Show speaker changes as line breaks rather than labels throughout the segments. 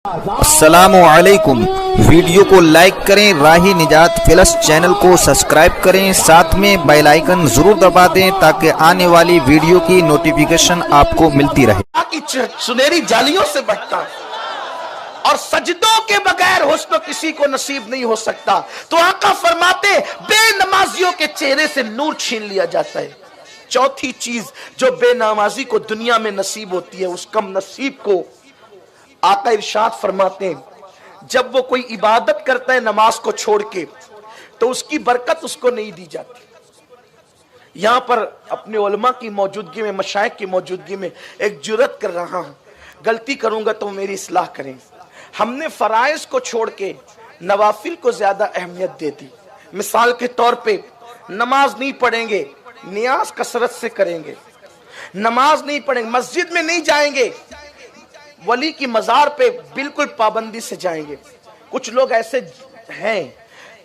السلام علیکم، ویڈیو کو لائک کریں، راہی نجات پلس چینل کو سبسکرائب کریں، ساتھ میں بیل آئیکن ضرور دبا دیں تاکہ آنے والی ویڈیو کی نوٹیفیکیشن آپ کو ملتی رہے۔
کی سنہری جالیوں سے بچتا اور سجدوں کے بغیر حسن کسی کو نصیب نہیں ہو سکتا، تو آقا فرماتے بے نمازیوں کے چہرے سے نور چھین لیا جاتا ہے۔ چوتھی چیز جو بے نمازی کو دنیا میں نصیب ہوتی ہے، اس کم نصیب کو آقا ارشاد فرماتے ہیں جب وہ کوئی عبادت کرتا ہے نماز کو چھوڑ کے تو اس کی برکت اس کو نہیں دی جاتی۔ یہاں پر اپنے علماء کی موجودگی میں، مشائخ کی موجودگی میں ایک جرات کر رہا ہوں، غلطی کروں گا تو میری اصلاح کریں۔ ہم نے فرائض کو چھوڑ کے نوافل کو زیادہ اہمیت دے دی۔ مثال کے طور پہ نماز نہیں پڑھیں گے، نیاز کثرت سے کریں گے، نماز نہیں پڑھیں گے، مسجد میں نہیں جائیں گے، ولی کی مزار پہ بالکل پابندی سے جائیں گے۔ کچھ لوگ ایسے ہیں،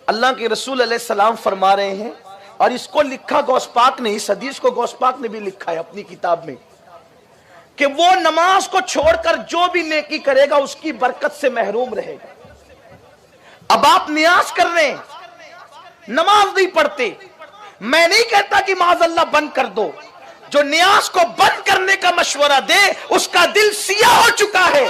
اللہ کے رسول علیہ السلام فرما رہے ہیں، اور اس کو لکھا غوث پاک نے، اس حدیث کو غوث پاک نے بھی لکھا ہے اپنی کتاب میں، کہ وہ نماز کو چھوڑ کر جو بھی نیکی کرے گا اس کی برکت سے محروم رہے گا۔ اب آپ نیاز کر رہے ہیں، نماز نہیں پڑھتے، میں نہیں کہتا کہ معاذ اللہ بند کر دو، جو نیاز کو بند کرنے کا مشورہ دے اس کا دل سیاہ ہو چکا ہے،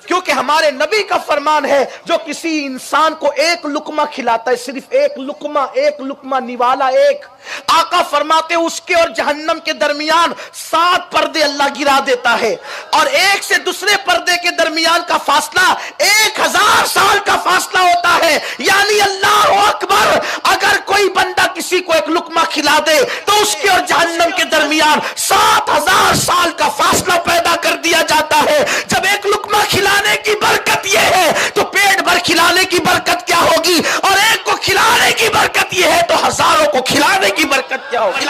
کیونکہ ہمارے نبی کا فرمان ہے جو کسی انسان کو ایک لقمہ کھلاتا ہے، صرف ایک لقمہ نوالا ایک، آقا فرماتے اس کے اور جہنم کے درمیان 7 پردے اللہ گرا دیتا ہے، اور ایک سے دوسرے پردے کے درمیان کا فاصلہ 1000 سال کا فاصلہ ہوتا ہے۔ یعنی اللہ اکبر، اگر کوئی بندہ کسی کو ایک لقمہ کھلا دے تو اس کے اور جہنم کے درمیان 7000 سال کا فاصلہ پیدا کر دیا جاتا ہے۔ جب ایک لقمہ کھلانے کی برکت یہ ہے تو پیٹ بھر کھلانے کی برکت کیا ہوگی، اور ایک کو کھلانے کی برکت یہ ہے تو ہزاروں کو کھلانے کی برکت کیا ہوگی۔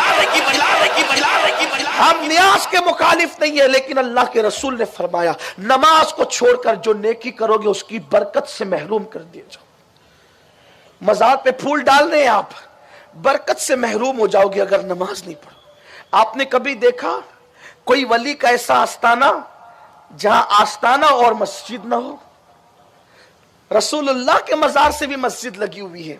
ہم نیاز کے مخالف نہیں ہیں، لیکن اللہ کے رسول نے فرمایا نماز کو چھوڑ کر جو نیکی کرو گے اس کی برکت سے محروم کر دیا جاؤ۔ مزار پہ پھول ڈال رہے ہیں آپ، برکت سے محروم ہو جاؤ گے اگر نماز نہیں پڑھو۔ آپ نے کبھی دیکھا کوئی ولی کا ایسا آستانہ جہاں آستانہ اور مسجد نہ ہو؟ رسول اللہ کے مزار سے بھی مسجد لگی ہوئی ہے،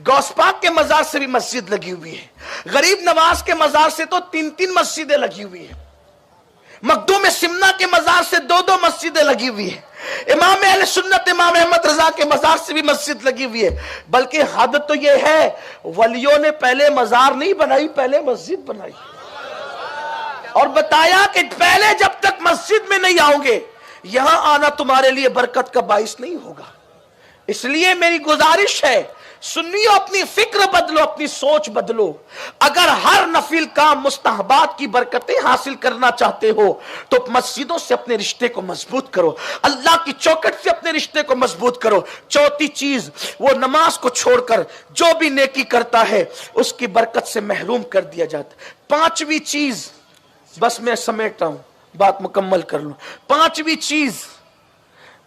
غوث پاک کے مزار سے بھی مسجد لگی ہوئی ہے، غریب نواز کے مزار سے تو 3 مسجدیں لگی ہوئی ہیں، مخدوم سمنا کے مزار سے 2 مسجدیں لگی ہوئی ہیں، امام اہل سنت امام احمد رضا کے مزار سے بھی مسجد لگی ہوئی ہے۔ بلکہ حد تو یہ ہے ولیوں نے پہلے مزار نہیں بنائی، پہلے مسجد بنائی، اور بتایا کہ پہلے جب تک مسجد میں نہیں آؤ گے یہاں آنا تمہارے لیے برکت کا باعث نہیں ہوگا۔ اس لیے میری گزارش ہے سنیو، اپنی فکر بدلو، اپنی سوچ بدلو۔ اگر ہر نفل کام مستحبات کی برکتیں حاصل کرنا چاہتے ہو تو مسجدوں سے اپنے رشتے کو مضبوط کرو، اللہ کی چوکٹ سے اپنے رشتے کو مضبوط کرو۔ چوتھی چیز، وہ نماز کو چھوڑ کر جو بھی نیکی کرتا ہے اس کی برکت سے محروم کر دیا جاتا ہے۔ 5ویں چیز، بس میں سمیٹتا ہوں، بات مکمل کر لوں۔ 5ویں چیز،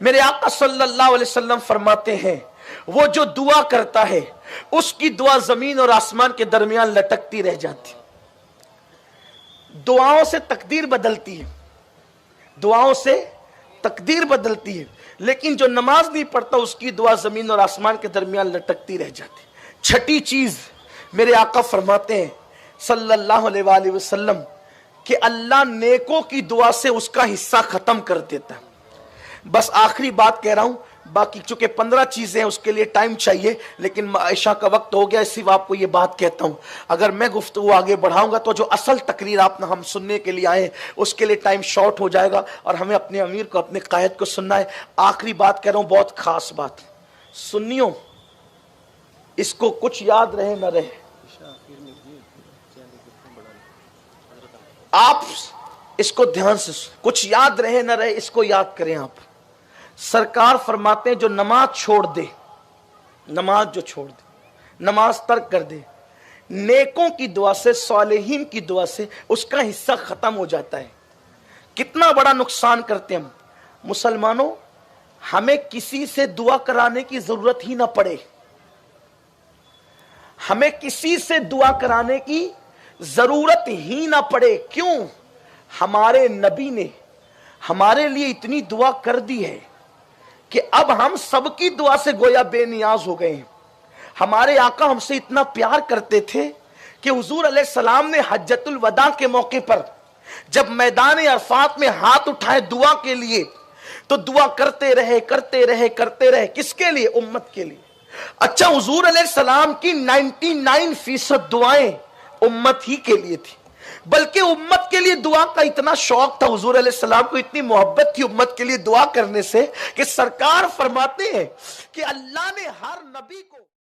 میرے آقا صلی اللہ علیہ وسلم فرماتے ہیں وہ جو دعا کرتا ہے اس کی دعا زمین اور آسمان کے درمیان لٹکتی رہ جاتی۔ دعاؤں سے تقدیر بدلتی ہے، دعاؤں سے تقدیر بدلتی ہے، لیکن جو نماز نہیں پڑھتا اس کی دعا زمین اور آسمان کے درمیان لٹکتی رہ جاتی۔ 6ٹھی چیز، میرے آقا فرماتے ہیں صلی اللہ علیہ وآلہ وسلم کہ اللہ نیکوں کی دعا سے اس کا حصہ ختم کر دیتا ہے۔ بس آخری بات کہہ رہا ہوں، باقی چونکہ 15 چیزیں ہیں اس کے لیے ٹائم چاہیے، لیکن عشاء کا وقت ہو گیا، اسی آپ کو یہ بات کہتا ہوں، اگر میں گفتگو آگے بڑھاؤں گا تو جو اصل تقریر آپ ہم سننے کے لیے آئے ہیں اس کے لیے ٹائم شارٹ ہو جائے گا، اور ہمیں اپنے امیر کو، اپنے قائد کو سننا ہے۔ آخری بات کہہ رہا ہوں، بہت خاص بات سنیو، اس کو کچھ یاد رہے نہ رہے، آپ اس کو دھیان سے، کچھ یاد رہے نہ رہے اس کو یاد کریں۔ آپ سرکار فرماتے ہیں جو نماز چھوڑ دے، نماز جو چھوڑ دے، نماز ترک کر دے، نیکوں کی دعا سے، صالحین کی دعا سے اس کا حصہ ختم ہو جاتا ہے۔ کتنا بڑا نقصان کرتے ہم مسلمانوں، ہمیں کسی سے دعا کرانے کی ضرورت ہی نہ پڑے، ہمیں کسی سے دعا کرانے کی ضرورت ہی نہ پڑے۔ کیوں؟ ہمارے نبی نے ہمارے لیے اتنی دعا کر دی ہے، کہ اب ہم سب کی دعا سے گویا بے نیاز ہو گئے ہیں. ہمارے آقا ہم سے اتنا پیار کرتے تھے کہ حضور علیہ السلام نے حجۃ الوداع کے موقع پر جب میدان عرفات میں ہاتھ اٹھائے دعا کے لیے تو دعا کرتے رہے. کس کے لیے؟ امت کے لیے. اچھا حضور علیہ السلام کی 99% دعائیں امت ہی کے لیے تھی، بلکہ امت کے لیے دعا کا اتنا شوق تھا، حضور علیہ السلام کو اتنی محبت تھی امت کے لیے دعا کرنے سے کہ سرکار فرماتے ہیں کہ اللہ نے ہر نبی کو